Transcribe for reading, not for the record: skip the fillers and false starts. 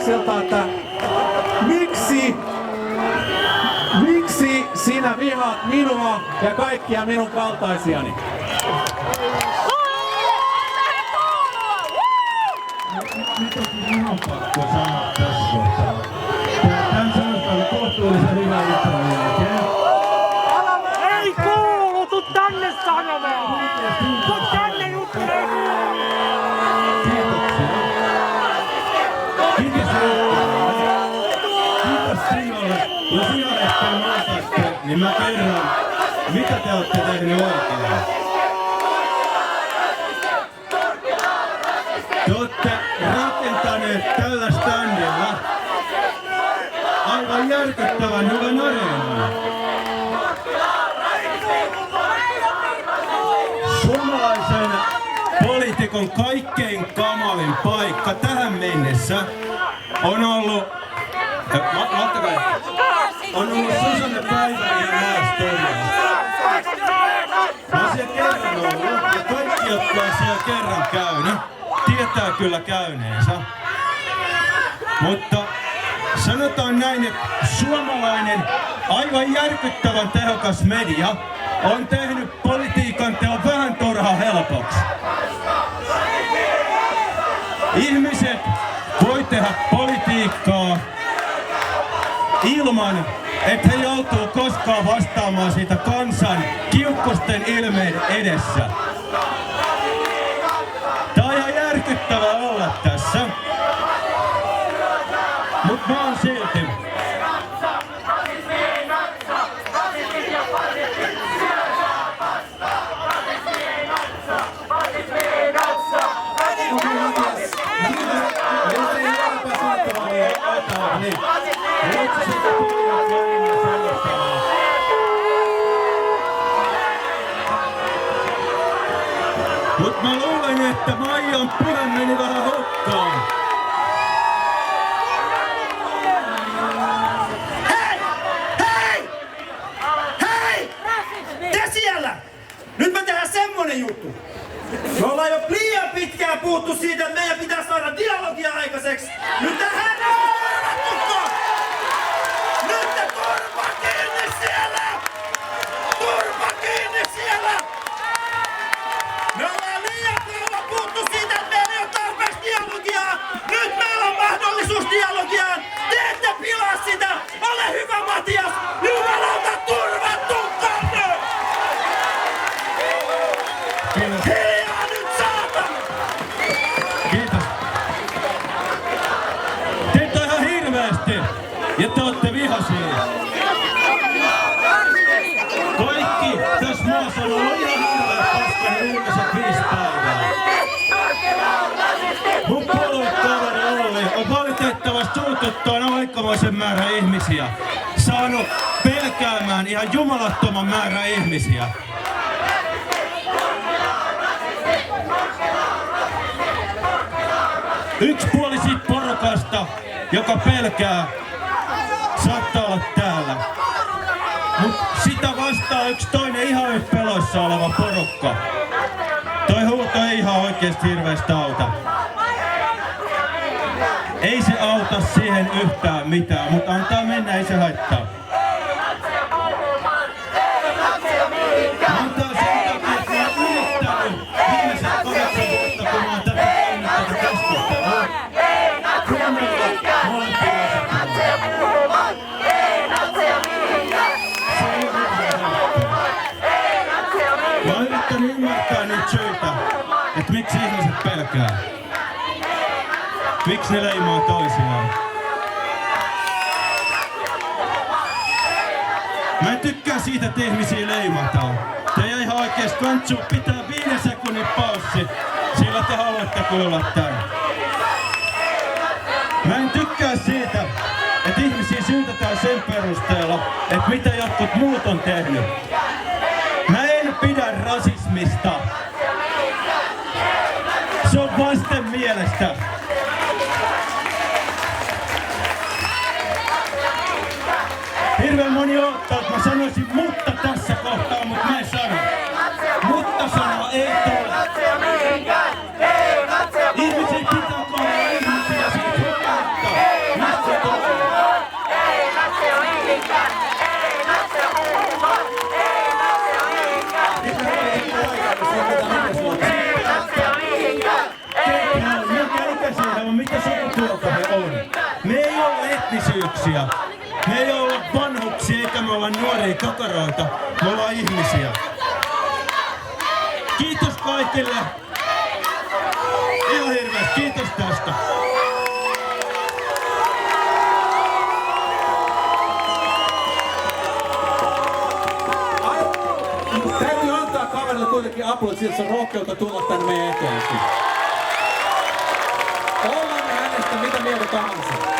Ilveseksilta, että miksi sinä vihaat minua ja kaikkia minun kaltaisiani? Nyt on minun pakko sanoa tässä kohtaa. Tän sanotaan kohtuullisen hyvä intron jälkeen. Ei kuulu, tuu tänne sanomaan! Tuu tänne juttelemaan! Kiitoksia. Kiitos sinulle. Jos ihaitte maatatte, niin mä kerron, mitä te olette tehneet oikein. Te olette rakentaneet tällä standilla aivan järkyttävän hyvän areenan. Suomalaisen poliitikon kaikkein kamalin paikka tähän mennessä on ollut Susanne Päivärinnan Maastoria. Mä oon siellä kerran ollut ja kaikki, jotka on siellä kerran käynyt, tietää kyllä käyneensä. Mutta sanotaan näin, että suomalainen aivan järkyttävän tehokas media on tehnyt politiikan teon vähän turhan helpoksi. Ihmiset voi tehdä politiikkaa ilman, että he joutuu koskaan vastaamaan siitä kansan kiukkusten ilmeiden edessä. Tää on ihan järkyttävää olla tässä. Mut mä oon silti. Mut mä luulen, että Maijan puhe meni vähän hukkaan. Hei! Te siellä! Nyt me tehdään semmonen juttu. Me ollaan jo liian pitkään puhuttu siitä, että meidän pitää saada dialogia aikaiseksi. Nyt tähän nyt te turpa kiinni siellä! Turpa kiinni siellä! Me ollaan liian kauan puhuttu siitä, että meillä ei ole tarpeeksi dialogia. Nyt meillä on mahdollisuus dialogiaan. Te ette pilaa sitä. Ole hyvä, Matias. Jumalauta, turvattukanne! Hiljaa nyt, saatana! Kiitos. Teitä on ihan hirveästi ja te ootte vihaisia. Kaikki tässä maassa on ollut ihan hirveä paskana viimeiset 5 päivää. Mun puoluekaveri Olli on valitettavasti suututtaan aikamoisen määrän ihmisiä. Saanut pelkäämään ihan jumalattoman määrän ihmisiä. Yksi puoli siitä porukasta, joka pelkää, saattaa olla täällä. Mut sitä vastaa yksi toinen ihan yhtä peloissa oleva porukka. Toi huuto ei ihan oikeesti hirveästi auta. Ei se auta siihen yhtään mitään, mutta antaa mennä, ei se haittaa. Antaa sen takia, että mä oon yrittänyt viimeiset 8 vuotta, kun mä oon tätä käynyt tätä keskustelua. Mä oon yrittänyt ymmärtää niitä syitä, että miksi ihmiset pelkää. Miksi ne leimaa toisiaan? Mä en tykkää siitä, että ihmisiä leimataan. Te ei ihan oikeesti kantsu pitää 5 sekunnin paussi, sillä te haluatte kuulla tän. Mä en tykkää siitä, että ihmisiä syytetään sen perusteella, että mitä jotkut muut on tehnyt. Mä en pidä rasismista. Se on vasten mielestä. Hirveän moni odottaa, että mä sanoisin mutta tässä kohtaa, mutta mä en sano. Mutta sana ei tule. Ihmisiä pitää olla ihmisiä siitä huolimatta. ihmisiä. Me ei olla vanhuksia eikä me olla nuoria kakaroita. Me ollaan ihmisiä. Kiitos kaikille. Ihan hirveästi. Kiitos tästä. Täytyy antaa kaverille kuitenkin aplodit, sillä se on rohkeutta tulla tänne meidän eteenkin. Ollaan me hänestä mitä mieltä tahansa.